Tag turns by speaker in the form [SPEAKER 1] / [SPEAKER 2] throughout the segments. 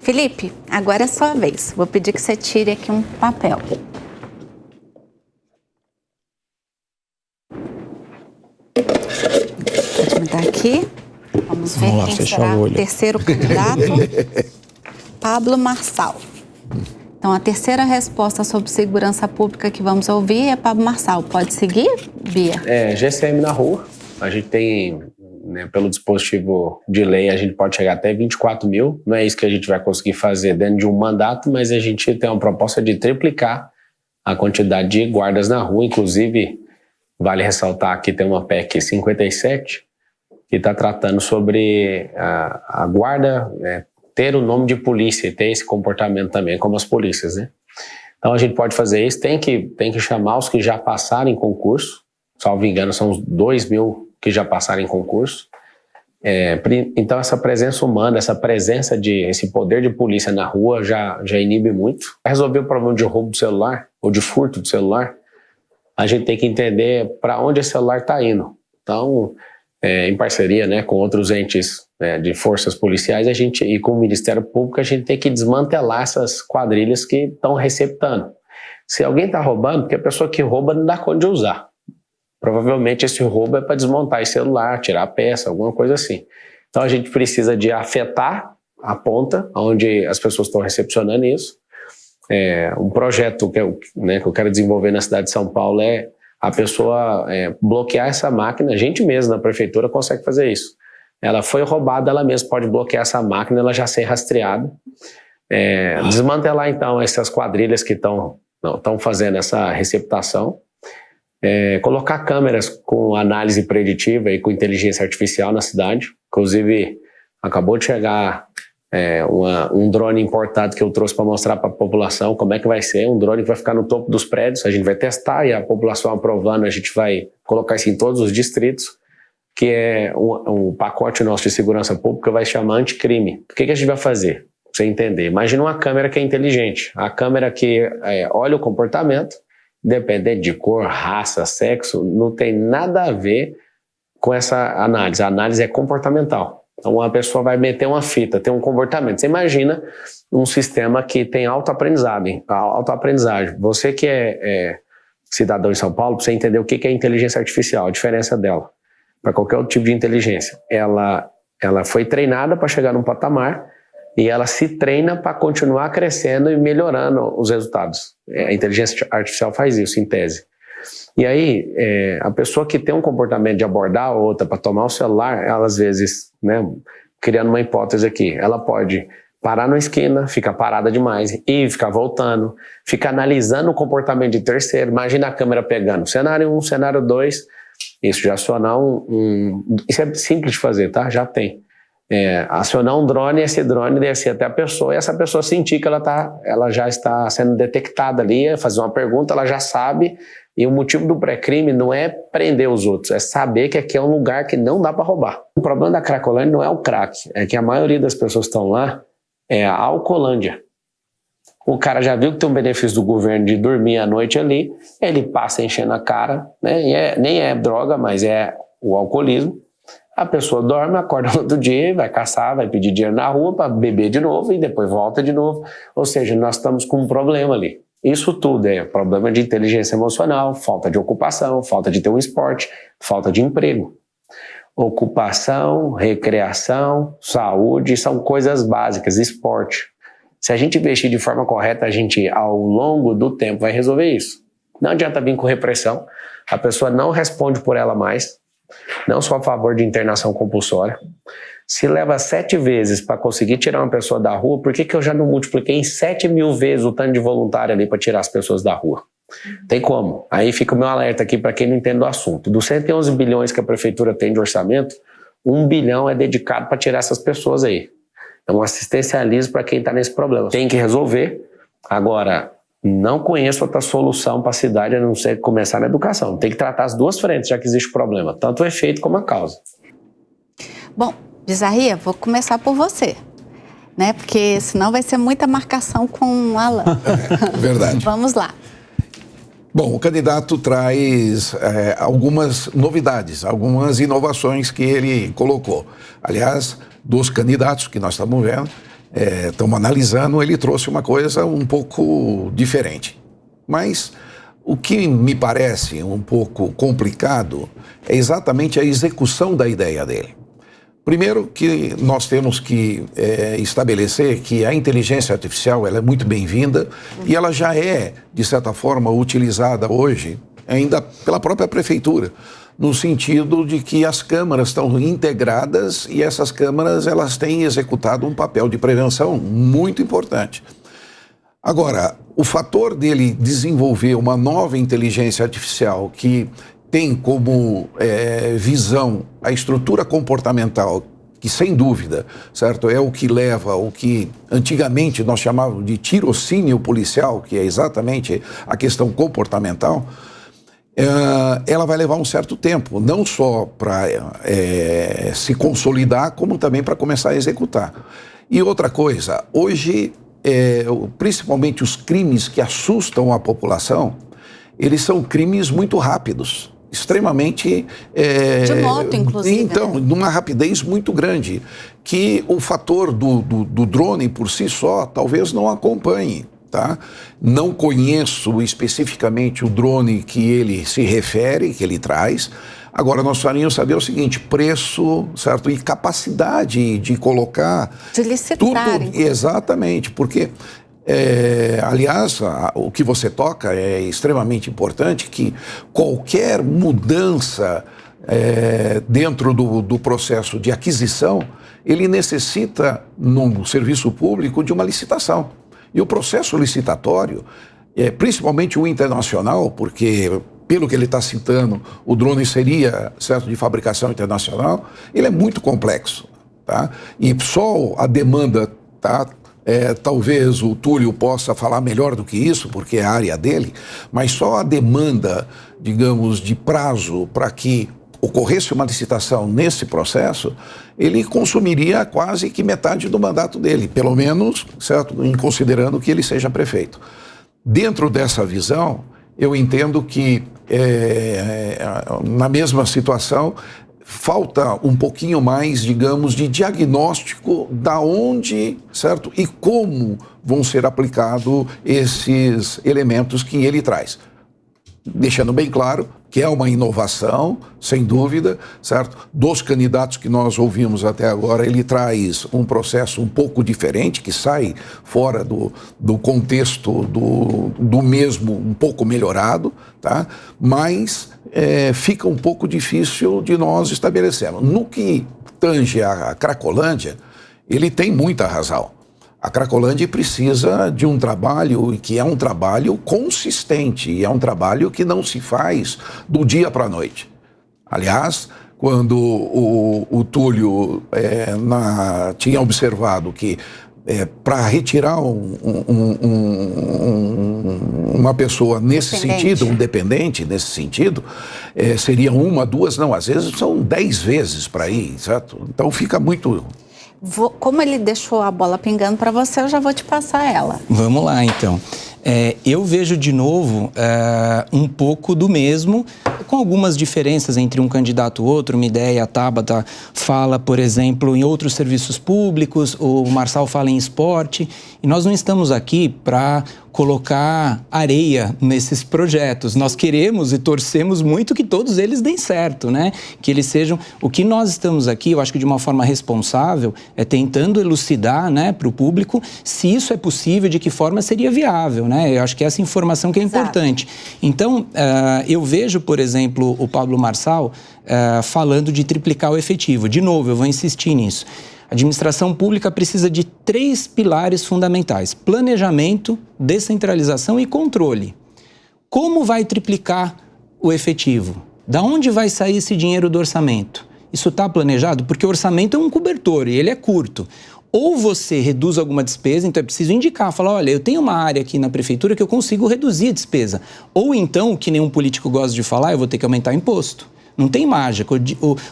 [SPEAKER 1] Felipe, agora é a sua vez. Vou pedir que você tire aqui um papel. Pode me dar aqui. Vamos ver quem será o terceiro candidato. Pablo Marçal. Então, a terceira resposta sobre segurança pública que vamos ouvir é Pablo Marçal. Pode seguir, Bia?
[SPEAKER 2] GCM na rua. A gente tem, né, pelo dispositivo de lei, a gente pode chegar até 24 mil. Não é isso que a gente vai conseguir fazer dentro de um mandato, mas a gente tem uma proposta de triplicar a quantidade de guardas na rua. Inclusive, vale ressaltar que tem uma PEC 57 que está tratando sobre a guarda ter o nome de polícia e ter esse comportamento também, como as polícias, né? Então a gente pode fazer isso, tem que chamar os que já passaram em concurso, salvo engano são uns 2 mil que já passaram em concurso. Então essa presença humana, esse poder de polícia na rua já inibe muito. Para resolver o problema de roubo do celular ou de furto do celular, a gente tem que entender para onde esse celular está indo. Então, em parceria, né, com outros entes de forças policiais e com o Ministério Público, a gente tem que desmantelar essas quadrilhas que estão receptando. Se alguém está roubando, porque a pessoa que rouba não dá conta de usar. Provavelmente esse roubo é para desmontar esse celular, tirar a peça, alguma coisa assim. Então a gente precisa de afetar a ponta onde as pessoas estão recepcionando isso. Um projeto que eu quero desenvolver na cidade de São Paulo é a pessoa bloquear essa máquina. A gente mesmo na prefeitura consegue fazer isso. Ela foi roubada, ela mesma pode bloquear essa máquina, ela já ser rastreada. Desmantelar então essas quadrilhas que estão fazendo essa receptação. Colocar câmeras com análise preditiva e com inteligência artificial na cidade. Inclusive, acabou de chegar um drone importado que eu trouxe para mostrar para a população como é que vai ser. Um drone que vai ficar no topo dos prédios, a gente vai testar e a população aprovando, a gente vai colocar isso em todos os distritos, que é um pacote nosso de segurança pública, vai chamar anticrime. O que a gente vai fazer? Pra você entender. Imagina uma câmera que é inteligente. A câmera que olha o comportamento, independente de cor, raça, sexo, não tem nada a ver com essa análise. A análise é comportamental. Então, a pessoa vai meter uma fita, tem um comportamento. Você imagina um sistema que tem autoaprendizagem. Você que é cidadão em São Paulo, precisa entender o que é inteligência artificial, a diferença dela para qualquer outro tipo de inteligência. Ela foi treinada para chegar num patamar e ela se treina para continuar crescendo e melhorando os resultados. A inteligência artificial faz isso, em tese. E aí, a pessoa que tem um comportamento de abordar a outra para tomar o celular, ela às vezes, né, criando uma hipótese aqui, ela pode parar na esquina, ficar parada demais e ficar voltando, ficar analisando o comportamento de terceiro. Imagina a câmera pegando cenário 1, cenário 2, isso já acionar isso é simples de fazer, tá? Já tem. Acionar um drone, esse drone descer até a pessoa e essa pessoa sentir que ela já está sendo detectada ali, fazer uma pergunta, ela já sabe. E o motivo do pré-crime não é prender os outros, é saber que aqui é um lugar que não dá para roubar. O problema da Cracolândia não é o crack, é que a maioria das pessoas que estão lá é a Alcolândia. O cara já viu que tem um benefício do governo de dormir à noite ali, ele passa enchendo a cara, né? Nem é droga, mas é o alcoolismo. A pessoa dorme, acorda no outro dia, vai caçar, vai pedir dinheiro na rua para beber de novo e depois volta de novo. Ou seja, nós estamos com um problema ali. Isso tudo é problema de inteligência emocional, falta de ocupação, falta de ter um esporte, falta de emprego. Ocupação, recreação, saúde são coisas básicas, esporte. Se a gente investir de forma correta, a gente, ao longo do tempo, vai resolver isso. Não adianta vir com repressão, a pessoa não responde por ela mais. Não sou a favor de internação compulsória. Se leva 7 vezes para conseguir tirar uma pessoa da rua, por que eu já não multipliquei em 7 mil vezes o tanto de voluntário ali para tirar as pessoas da rua? Tem como. Aí fica o meu alerta aqui para quem não entende o assunto. Dos 111 bilhões que a prefeitura tem de orçamento, 1 bilhão é dedicado para tirar essas pessoas aí. É um assistencialismo para quem está nesse problema. Tem que resolver. Agora, não conheço outra solução para a cidade a não ser começar na educação. Tem que tratar as duas frentes, já que existe o problema, tanto o efeito como a causa.
[SPEAKER 1] Bom, Bizarria, vou começar por você, né? Porque senão vai ser muita marcação com o Alan.
[SPEAKER 3] Verdade.
[SPEAKER 1] Vamos lá.
[SPEAKER 3] Bom, o candidato traz algumas novidades, algumas inovações que ele colocou. Aliás, dos candidatos que nós estamos vendo, estamos analisando, ele trouxe uma coisa um pouco diferente. Mas o que me parece um pouco complicado é exatamente a execução da ideia dele. Primeiro que nós temos que estabelecer que a inteligência artificial ela é muito bem-vinda e ela já é, de certa forma, utilizada hoje ainda pela própria prefeitura, no sentido de que as câmaras estão integradas e essas câmaras elas têm executado um papel de prevenção muito importante. Agora, o fator dele desenvolver uma nova inteligência artificial que tem como visão a estrutura comportamental, que sem dúvida, certo, é o que leva ao que antigamente nós chamávamos de tirocínio policial, que é exatamente a questão comportamental, ela vai levar um certo tempo, não só para se consolidar, como também para começar a executar. E outra coisa, hoje, principalmente os crimes que assustam a população, eles são crimes muito rápidos, extremamente...
[SPEAKER 1] de moto, inclusive.
[SPEAKER 3] Então, numa rapidez muito grande, que o fator do drone por si só talvez não acompanhe. Tá? Não conheço especificamente o drone que ele se refere, que ele traz. Agora, nós precisaríamos saber o seguinte, preço, certo? E capacidade de colocar...
[SPEAKER 1] De licitar.
[SPEAKER 3] Tudo, exatamente, porque, aliás, o que você toca é extremamente importante, que qualquer mudança dentro do processo de aquisição, ele necessita, no serviço público, de uma licitação. E o processo licitatório, principalmente o internacional, porque, pelo que ele está citando, o drone seria, certo, de fabricação internacional, ele é muito complexo. Tá? E só a demanda, tá? Talvez o Túlio possa falar melhor do que isso, porque é a área dele, mas só a demanda, digamos, de prazo para que ocorresse uma licitação nesse processo, ele consumiria quase que metade do mandato dele, pelo menos, certo, em considerando que ele seja prefeito. Dentro dessa visão, eu entendo que, na mesma situação, falta um pouquinho mais, digamos, de diagnóstico da onde, certo, e como vão ser aplicados esses elementos que ele traz. Deixando bem claro que é uma inovação, sem dúvida, certo? Dos candidatos que nós ouvimos até agora, ele traz um processo um pouco diferente, que sai fora do contexto do mesmo, um pouco melhorado, tá? Mas fica um pouco difícil de nós estabelecermos. No que tange a Cracolândia, ele tem muita razão. A Cracolândia precisa de um trabalho que é um trabalho consistente, e é um trabalho que não se faz do dia para a noite. Aliás, quando o Túlio tinha observado que para retirar uma pessoa nesse sentido, um dependente nesse sentido, seria 1, 2, não, às vezes são 10 vezes para ir, certo? Então fica muito...
[SPEAKER 1] Como ele deixou a bola pingando para você, eu já vou te passar ela.
[SPEAKER 4] Vamos lá, então. Eu vejo de novo um pouco do mesmo, com algumas diferenças entre um candidato e outro. Uma ideia, a Tabata fala, por exemplo, em outros serviços públicos, o Marçal fala em esporte, e nós não estamos aqui para colocar areia nesses projetos. Nós queremos e torcemos muito que todos eles deem certo, né? Que eles sejam... O que nós estamos aqui, eu acho que de uma forma responsável, é tentando elucidar, né, para o público se isso é possível, de que forma seria viável, né? Eu acho que essa informação que é importante. Então, eu vejo, por exemplo, o Pablo Marçal falando de triplicar o efetivo. De novo, eu vou insistir nisso. A administração pública precisa de 3 pilares fundamentais: planejamento, descentralização e controle. Como vai triplicar o efetivo? Da onde vai sair esse dinheiro do orçamento? Isso está planejado? Porque o orçamento é um cobertor e ele é curto. Ou você reduz alguma despesa, então é preciso indicar, falar, olha, eu tenho uma área aqui na prefeitura que eu consigo reduzir a despesa. Ou então, o que nenhum político gosta de falar, eu vou ter que aumentar o imposto. Não tem mágica,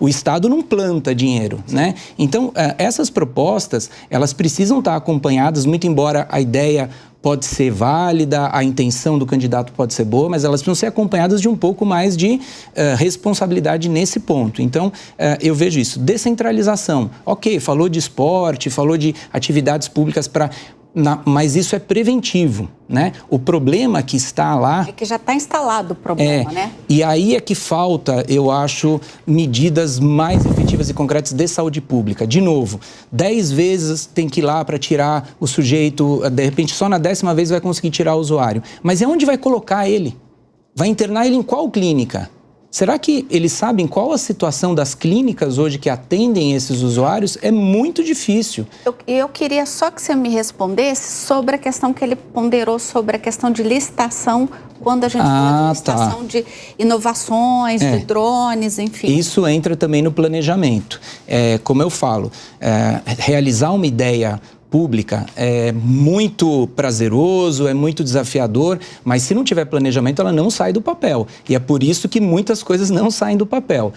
[SPEAKER 4] o Estado não planta dinheiro, né? Então, essas propostas, elas precisam estar acompanhadas, muito embora a ideia pode ser válida, a intenção do candidato pode ser boa, mas elas precisam ser acompanhadas de um pouco mais de responsabilidade nesse ponto. Então, eu vejo isso. Descentralização. Ok, falou de esporte, falou de atividades públicas mas isso é preventivo, né? O problema que está lá...
[SPEAKER 1] É que já está instalado o problema, né?
[SPEAKER 4] E aí é que falta, eu acho, medidas mais efetivas e concretas de saúde pública. De novo, 10 vezes tem que ir lá para tirar o sujeito, de repente só na 10ª vez vai conseguir tirar o usuário. Mas é onde vai colocar ele? Vai internar ele em qual clínica? Será que eles sabem qual a situação das clínicas hoje que atendem esses usuários? É muito difícil.
[SPEAKER 1] Eu queria só que você me respondesse sobre a questão que ele ponderou sobre a questão de licitação, quando a gente fala de licitação de inovações, de drones, enfim.
[SPEAKER 4] Isso entra também no planejamento. Como eu falo, realizar uma ideia pública é muito prazeroso, é muito desafiador, mas se não tiver planejamento, ela não sai do papel. E é por isso que muitas coisas não saem do papel.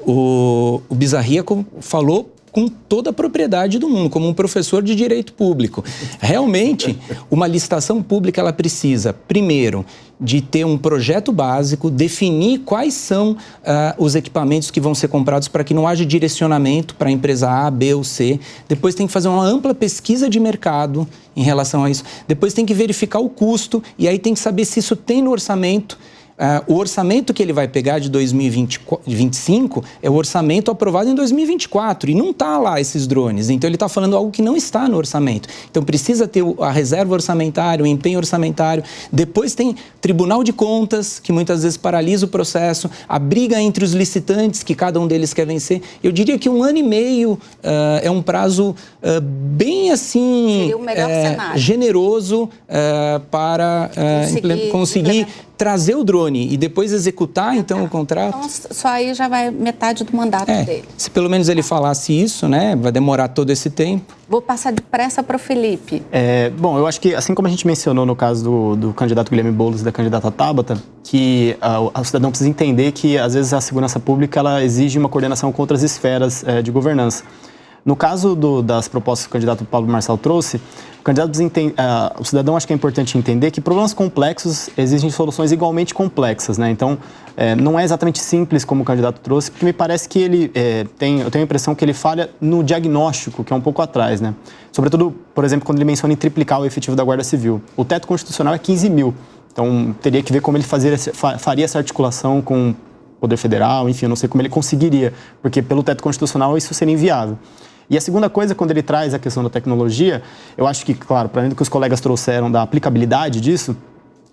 [SPEAKER 4] O Bizarria falou com toda a propriedade do mundo, como um professor de direito público. Realmente, uma licitação pública, ela precisa, primeiro, de ter um projeto básico, definir quais são os equipamentos que vão ser comprados para que não haja direcionamento para a empresa A, B ou C. Depois tem que fazer uma ampla pesquisa de mercado em relação a isso. Depois tem que verificar o custo e aí tem que saber se isso tem no orçamento. O orçamento que ele vai pegar de 2025 é o orçamento aprovado em 2024 e não está lá esses drones. Então, ele está falando algo que não está no orçamento. Então, precisa ter a reserva orçamentária, o empenho orçamentário. Depois tem Tribunal de Contas, que muitas vezes paralisa o processo, a briga entre os licitantes, que cada um deles quer vencer. Eu diria que 1 ano e meio é um prazo bem assim...
[SPEAKER 1] Seria o melhor cenário.
[SPEAKER 4] Generoso para conseguir trazer o drone e depois executar, então, o contrato.
[SPEAKER 1] Então, só aí já vai metade do mandato dele.
[SPEAKER 4] Se pelo menos ele falasse isso, né, vai demorar todo esse tempo.
[SPEAKER 1] Vou passar depressa para o Felipe.
[SPEAKER 5] Bom, eu acho que, assim como a gente mencionou no caso do candidato Guilherme Boulos e da candidata Tabata, que o cidadão precisa entender que, às vezes, a segurança pública ela exige uma coordenação com outras esferas de governança. No caso das propostas que o candidato Pablo Marçal trouxe, o cidadão acho que é importante entender que problemas complexos exigem soluções igualmente complexas, né? Então, não é exatamente simples como o candidato trouxe, porque me parece que eu tenho a impressão que ele falha no diagnóstico, que é um pouco atrás, né? Sobretudo, por exemplo, quando ele menciona em triplicar o efetivo da Guarda Civil. O teto constitucional é 15 mil, então teria que ver como ele faria essa articulação com o Poder Federal, enfim, eu não sei como ele conseguiria, porque pelo teto constitucional isso seria inviável. E a segunda coisa, quando ele traz a questão da tecnologia, eu acho que, claro, para além do que os colegas trouxeram da aplicabilidade disso,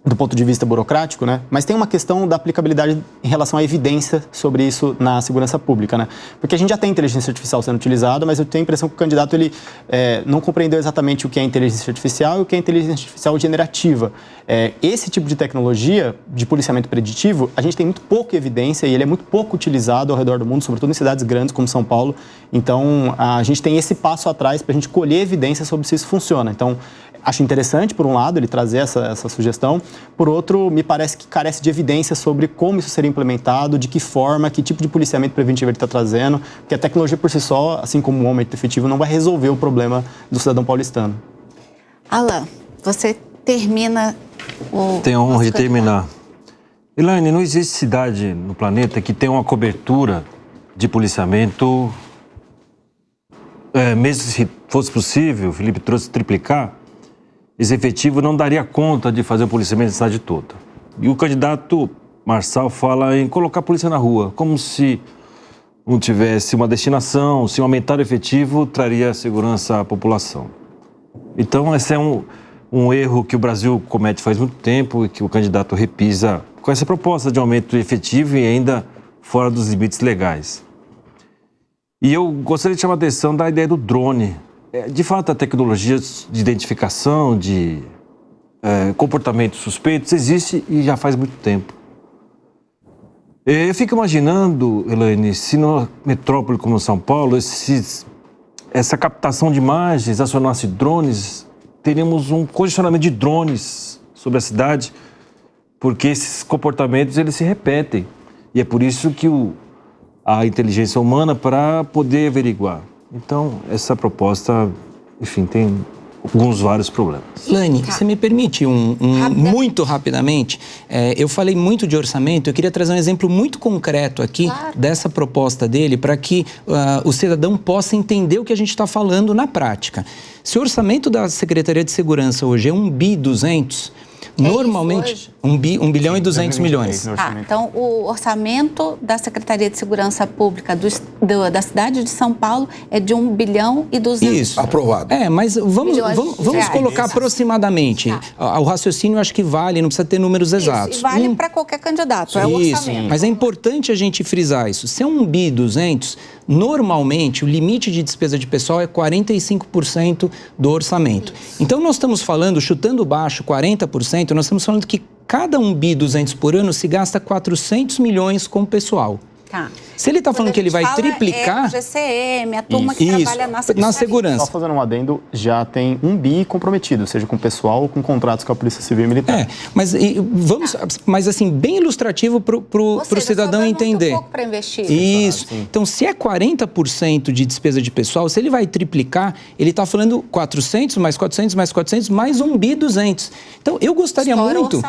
[SPEAKER 5] do ponto de vista burocrático, né? Mas tem uma questão da aplicabilidade em relação à evidência sobre isso na segurança pública, né? Porque a gente já tem inteligência artificial sendo utilizada, mas eu tenho a impressão que o candidato ele não compreendeu exatamente o que é inteligência artificial e o que é inteligência artificial generativa. Esse tipo de tecnologia de policiamento preditivo, a gente tem muito pouca evidência e ele é muito pouco utilizado ao redor do mundo, sobretudo em cidades grandes como São Paulo. Então, a gente tem esse passo atrás para a gente colher evidência sobre se isso funciona. Então, acho interessante, por um lado, ele trazer essa sugestão. Por outro, me parece que carece de evidência sobre como isso seria implementado, de que forma, que tipo de policiamento preventivo ele está trazendo, porque a tecnologia por si só, assim como o aumento efetivo, não vai resolver o problema do cidadão paulistano.
[SPEAKER 1] Alan, você termina o...
[SPEAKER 6] Tenho a honra de terminar. Elaine, não existe cidade no planeta que tenha uma cobertura de policiamento, mesmo se fosse possível, o Felipe trouxe triplicar, esse efetivo não daria conta de fazer o policiamento da cidade toda. E o candidato Marçal fala em colocar a polícia na rua, como se não tivesse uma destinação, se aumentar o efetivo traria segurança à população. Então, esse é um erro que o Brasil comete faz muito tempo e que o candidato repisa com essa proposta de aumento efetivo e ainda fora dos limites legais. E eu gostaria de chamar a atenção da ideia do drone. De fato, a tecnologia de identificação de comportamentos suspeitos existe e já faz muito tempo. Eu fico imaginando, Elaine, se numa metrópole como São Paulo, essa captação de imagens acionasse drones, teríamos um congestionamento de drones sobre a cidade, porque esses comportamentos eles se repetem. E é por isso que a inteligência humana para poder averiguar. Então, essa proposta, enfim, tem vários problemas.
[SPEAKER 4] Lani, você me permite muito rapidamente? Eu falei muito de orçamento, eu queria trazer um exemplo muito concreto aqui dessa proposta dele para que o cidadão possa entender o que a gente está falando na prática. Se o orçamento da Secretaria de Segurança hoje é 1.200 bilhão, normalmente 1 bilhão e 200 milhões.
[SPEAKER 1] Então, o orçamento da Secretaria de Segurança Pública da cidade de São Paulo é de 1 bilhão e 200.
[SPEAKER 4] Isso.
[SPEAKER 3] Aprovado.
[SPEAKER 4] Mas vamos colocar aproximadamente. O raciocínio eu acho que vale, não precisa ter números exatos.
[SPEAKER 1] E vale para qualquer candidato, é o orçamento.
[SPEAKER 4] Mas é importante a gente frisar isso. Se é 1 bi 200, normalmente o limite de despesa de pessoal é 45% do orçamento. Então nós estamos falando, chutando baixo 40%, nós estamos falando que cada 1 bi 200 por ano se gasta 400 milhões com o pessoal. Se ele está falando que ele vai triplicar...
[SPEAKER 1] É o GCM, a turma que trabalha na
[SPEAKER 4] segurança.
[SPEAKER 5] Só fazendo um adendo, já tem 1 bi comprometido, seja com o pessoal ou com contratos com a Polícia Civil e Militar.
[SPEAKER 4] Mas assim, bem ilustrativo para o cidadão entender.
[SPEAKER 1] Muito pouco para investir.
[SPEAKER 4] Isso. Então, se é 40% de despesa de pessoal, se ele vai triplicar, ele está falando 400, mais 400, mais 400, mais 1 bi 200. Então, eu gostaria muito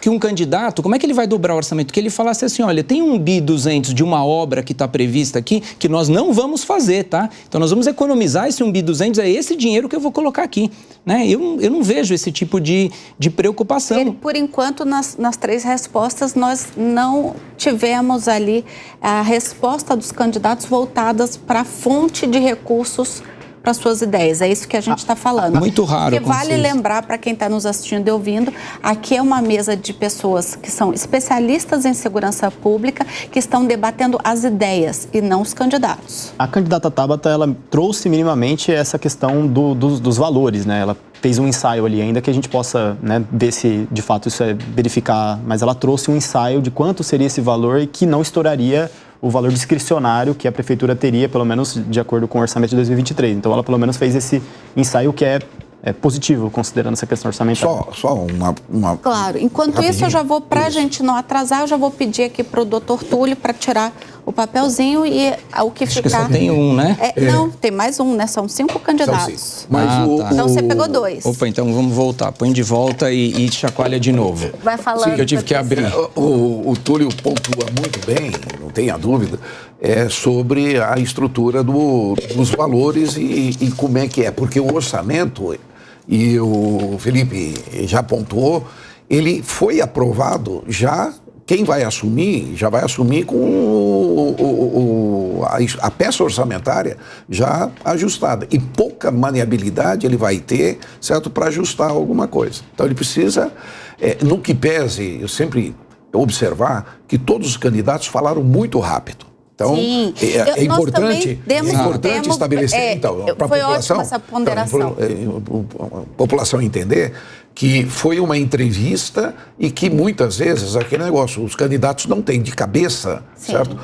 [SPEAKER 4] que um candidato, como é que ele vai dobrar o orçamento? Que ele falasse assim, olha, tem 1 bi 200 de uma obra que está prevista aqui, que nós não vamos fazer, tá? Então, nós vamos economizar esse 1 bi 200, é esse dinheiro que eu vou colocar aqui, né? Eu não vejo esse tipo de preocupação.
[SPEAKER 1] Por enquanto, nas 3 respostas, nós não tivemos ali a resposta dos candidatos voltadas para a fonte de recursos para suas ideias. É isso que a gente está falando.
[SPEAKER 4] Muito raro.
[SPEAKER 1] Porque vale lembrar para quem está nos assistindo e ouvindo, aqui é uma mesa de pessoas que são especialistas em segurança pública, que estão debatendo as ideias e não os candidatos.
[SPEAKER 5] A candidata Tabata, ela trouxe minimamente essa questão dos valores, né? Ela fez um ensaio ali, ainda que a gente possa, né, ver se de fato isso é verificar, mas ela trouxe um ensaio de quanto seria esse valor e que não estouraria o valor discricionário que a Prefeitura teria, pelo menos de acordo com o orçamento de 2023. Então, ela pelo menos fez esse ensaio que é positivo, considerando essa questão orçamentária.
[SPEAKER 3] Só uma...
[SPEAKER 1] Claro. Enquanto isso, eu já vou, para a gente não atrasar, eu já vou pedir aqui para o doutor Túlio para tirar o papelzinho e o que
[SPEAKER 4] Acho
[SPEAKER 1] ficar...
[SPEAKER 4] que só tem um, né?
[SPEAKER 1] Não, tem mais um, né? São 5 candidatos.
[SPEAKER 3] Mas
[SPEAKER 1] Então, você pegou 2.
[SPEAKER 4] Opa, então vamos voltar. Põe de volta e chacoalha de novo.
[SPEAKER 1] Vai falando.
[SPEAKER 4] Que eu tive que abrir.
[SPEAKER 3] O Túlio pontua muito bem, não tenha dúvida, sobre a estrutura dos valores e como é que é. Porque o orçamento, e o Felipe já pontuou, ele foi aprovado já. Quem vai assumir, já vai assumir com a peça orçamentária já ajustada. E pouca maniabilidade ele vai ter, certo, para ajustar alguma coisa. Então ele precisa, no que pese, eu sempre observar que todos os candidatos falaram muito rápido. Então, é importante estabelecer, então, para a população,
[SPEAKER 1] essa ponderação.
[SPEAKER 3] a população entender que foi uma entrevista e que muitas vezes aquele negócio, os candidatos não têm de cabeça, certo?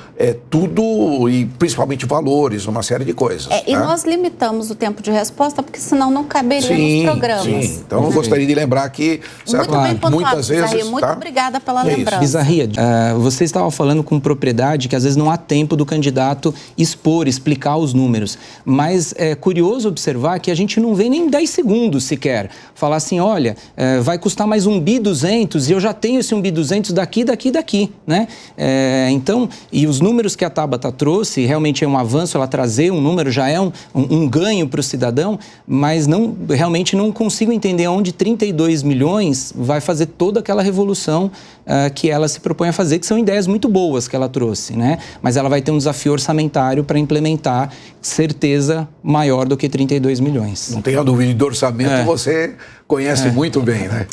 [SPEAKER 3] Tudo, e principalmente valores, uma série de coisas.
[SPEAKER 1] E nós limitamos o tempo de resposta, porque senão não caberia nos programas.
[SPEAKER 3] Sim, então eu gostaria de lembrar que, certo?
[SPEAKER 1] Muito bem pontuado,
[SPEAKER 3] muitas vezes...
[SPEAKER 1] Bizarria, muito obrigada pela lembrança.
[SPEAKER 4] Bizarria, você estava falando com propriedade que às vezes não há tempo do candidato explicar os números, mas é curioso observar que a gente não vê nem 10 segundos sequer falar assim, olha, vai custar mais 1 bi 200 e eu já tenho esse 1 bi 200 daqui, né? Então, e os números que a Tabata trouxe, realmente é um avanço, ela trazer um número já é um ganho para o cidadão, mas realmente não consigo entender onde 32 milhões vai fazer toda aquela revolução que ela se propõe a fazer, que são ideias muito boas que ela trouxe, né? Mas ela vai ter um desafio orçamentário para implementar, certeza maior do que 32 milhões.
[SPEAKER 3] Não tenha dúvida, de orçamento você conhece muito bem, né?